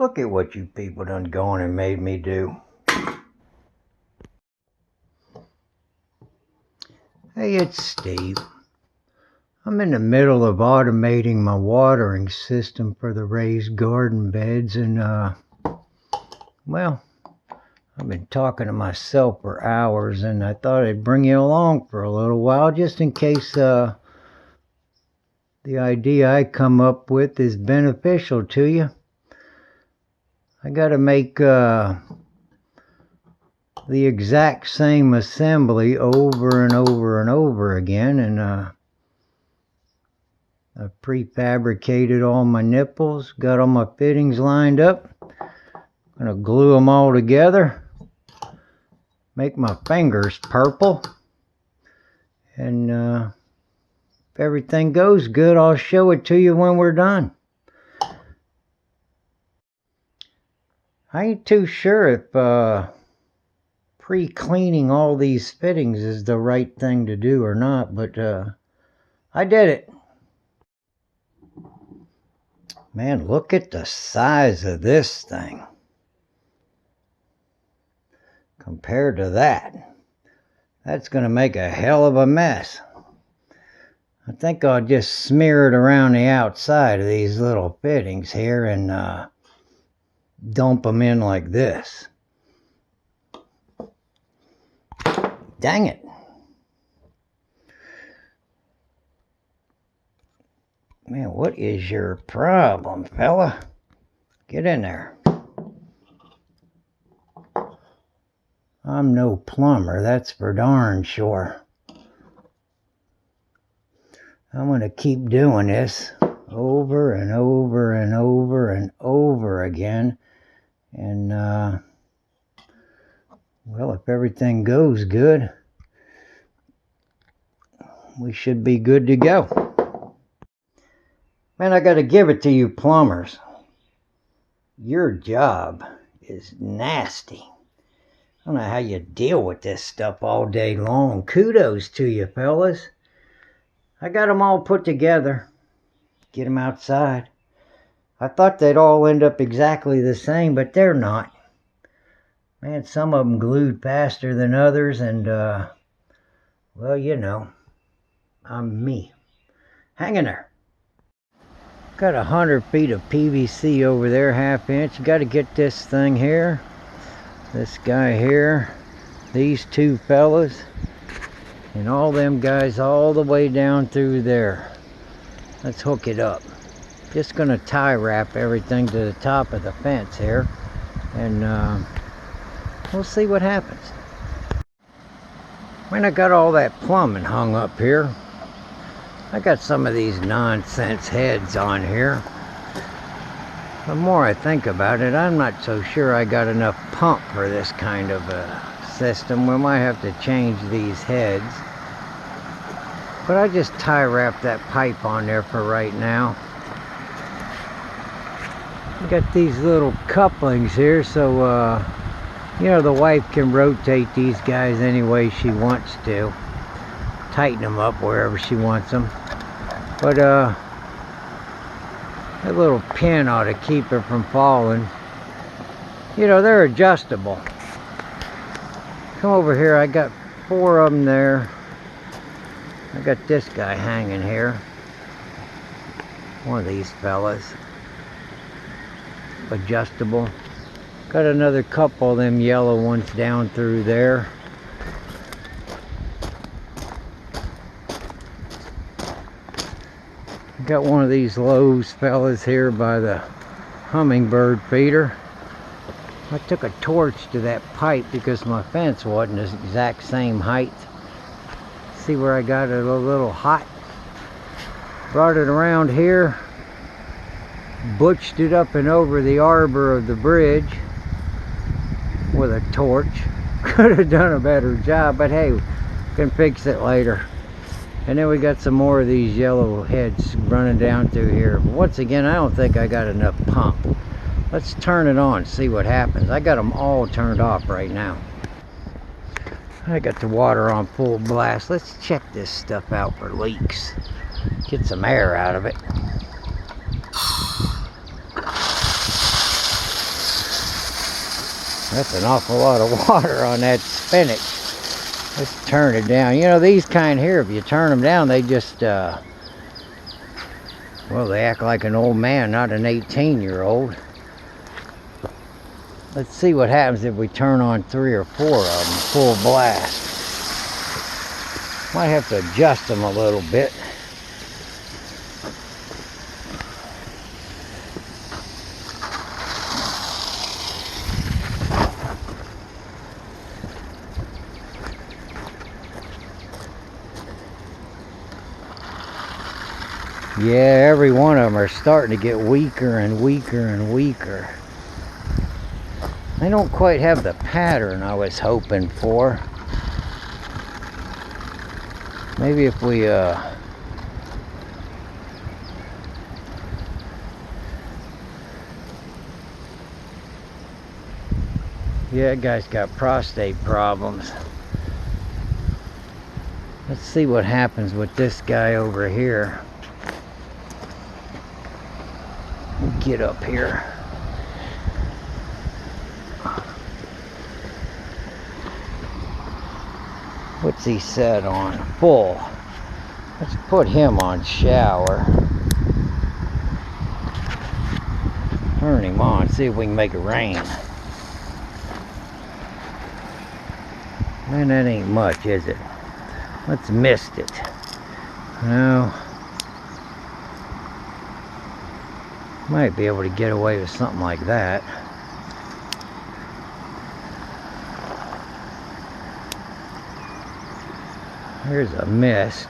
Look at what you people done gone and made me do. Hey, it's Steve. I'm in the middle of automating my watering system for the raised garden beds, and well, I've been talking to myself for hours, and I thought I'd bring you along for a little while just in case the idea I come up with is beneficial to you. I gotta make the exact same assembly over and over and over again, and I've prefabricated all my nipples, got all my fittings lined up. Gonna glue them all together, make my fingers purple, and if everything goes good, I'll show it to you when we're done. I ain't too sure if pre-cleaning all these fittings is the right thing to do or not, but I did it. Man, look at the size of this thing compared to that. That's gonna make a hell of a mess. I think I'll just smear it around the outside of these little fittings here and dump them in like this. Dang it. Man, what is your problem, fella? Get in there. I'm no plumber, that's for darn sure. I'm going to keep doing this over and over and over and over again. And, well, if everything goes good, we should be good to go. Man, I got to give it to you plumbers. Your job is nasty. I don't know how you deal with this stuff all day long. Kudos to you, fellas. I got them all put together. Get them outside. I thought they'd all end up exactly the same, but they're not. Man, some of them glued faster than others, and, well, you know, I'm me. Hang in there. Got 100 feet of PVC over there, 1/2 inch. You got to get this thing here. This guy here, these two fellas, and all them guys all the way down through there. Let's hook it up. Just gonna tie wrap everything to the top of the fence here, and we'll see what happens. When I got all that plumbing hung up here, I got some of these nonsense heads on here. The more I think about it, I'm not so sure I got enough pump for this kind of a system. We might have to change these heads. But I just tie wrap that pipe on there for right now. Got these little couplings here, so you know, the wife can rotate these guys any way she wants to. Tighten them up wherever she wants them. But that little pin ought to keep it from falling. You know, they're adjustable. Come over here, I got 4 of them there. I got this guy hanging here. One of these fellas. Adjustable. Got another couple of them yellow ones down through there. Got one of these Lowe's fellas here by the hummingbird feeder. I took a torch to that pipe because my fence wasn't the exact same height. See where I got it a little hot? Brought it around here, butched it up and over the arbor of the bridge with a torch. Could have done a better job, but hey, can fix it later. And then we got some more of these yellow heads running down through here. But once again, I don't think I got enough pump. Let's turn it on, see what happens. I got them all turned off right now. I got the water on full blast. Let's check this stuff out for leaks. Get some air out of it. That's an awful lot of water on that spinach. Let's turn it down. You know, these kind here, if you turn them down, they just, well, they act like an old man, not an 18-year-old. Let's see what happens if we turn on 3 or 4 of them full blast. Might have to adjust them a little bit. Yeah, every one of them are starting to get weaker and weaker and weaker. They don't quite have the pattern I was hoping for. Maybe if we yeah, that guy's got prostate problems. Let's see what happens with this guy over here. Get up here. What's he set on? Full. Let's put him on shower. Turn him on, see if we can make it rain. Man, that ain't much, is it? Let's mist it. No. Might be able to get away with something like that. Here's a mist.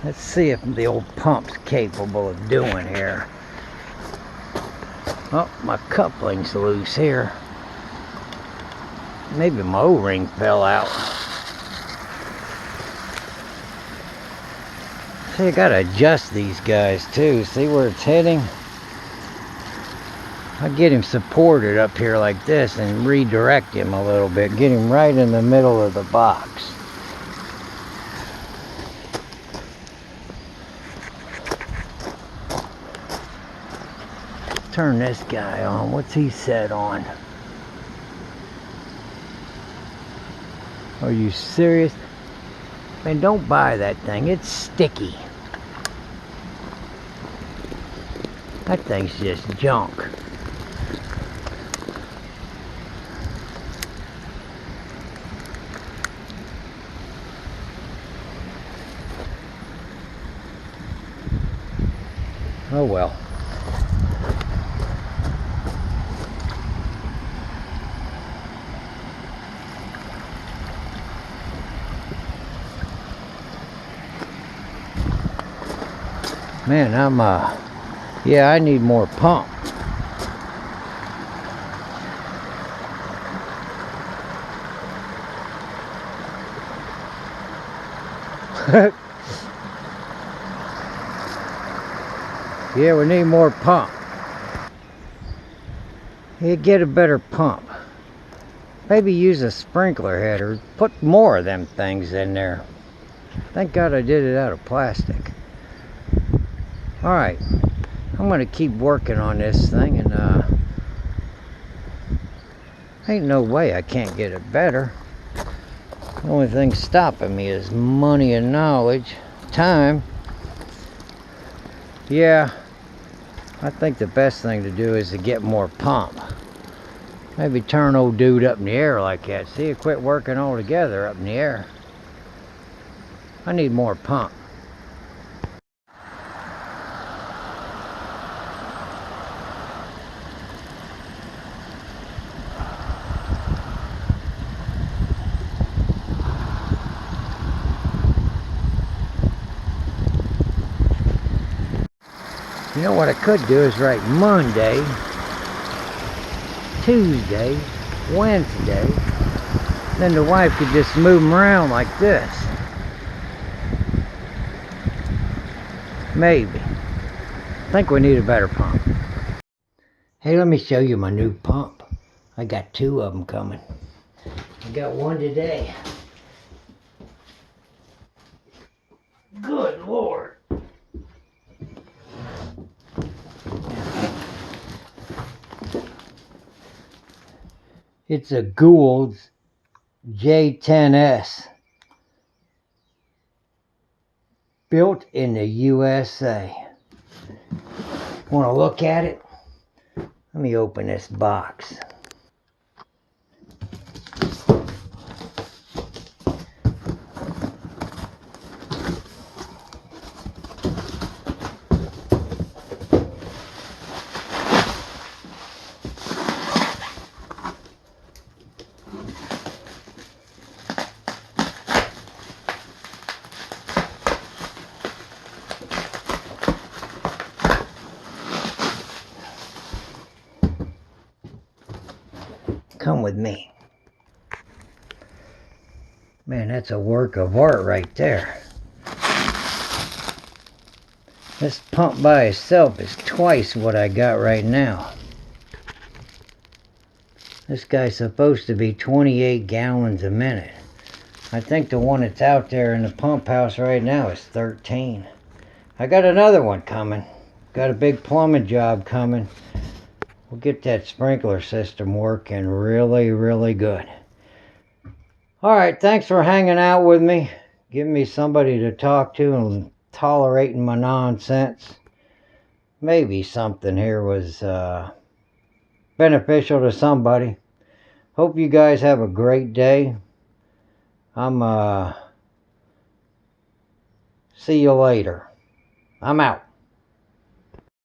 Let's see if the old pump's capable of doing here. Oh, my coupling's loose here. Maybe my O-ring fell out. See, I gotta adjust these guys too. See where it's hitting? I get him supported up here like this and redirect him a little bit. Get him right in the middle of the box. Turn this guy on. What's he set on? Are you serious? Man, don't buy that thing. It's sticky. That thing's just junk. Oh well. Man, yeah, I need more pump. Yeah, we need more pump. You get a better pump. Maybe use a sprinkler head or put more of them things in there. Thank God I did it out of plastic. Alright, I'm going to keep working on this thing, and ain't no way I can't get it better. The only thing stopping me is money and knowledge, time. Yeah, I think the best thing to do is to get more pump. Maybe turn old dude up in the air like that. See, it quit working altogether up in the air. I need more pump. You know what I could do is write Monday, Tuesday, Wednesday. Then the wife could just move them around like this. Maybe. I think we need a better pump. Hey, let me show you my new pump. I got 2 of them coming. I got one today. Good Lord. It's a Gould's J10S. Built in the USA. Want to look at it? Let me open this box. Come with me. Man, that's a work of art right there. This pump by itself is twice what I got right now. This guy's supposed to be 28 gallons a minute. I think the one that's out there in the pump house right now is 13. I got another one coming. Got a big plumbing job coming. We'll get that sprinkler system working really, really good. Alright, thanks for hanging out with me. Giving me somebody to talk to and tolerating my nonsense. Maybe something here was beneficial to somebody. Hope you guys have a great day. See you later. I'm out.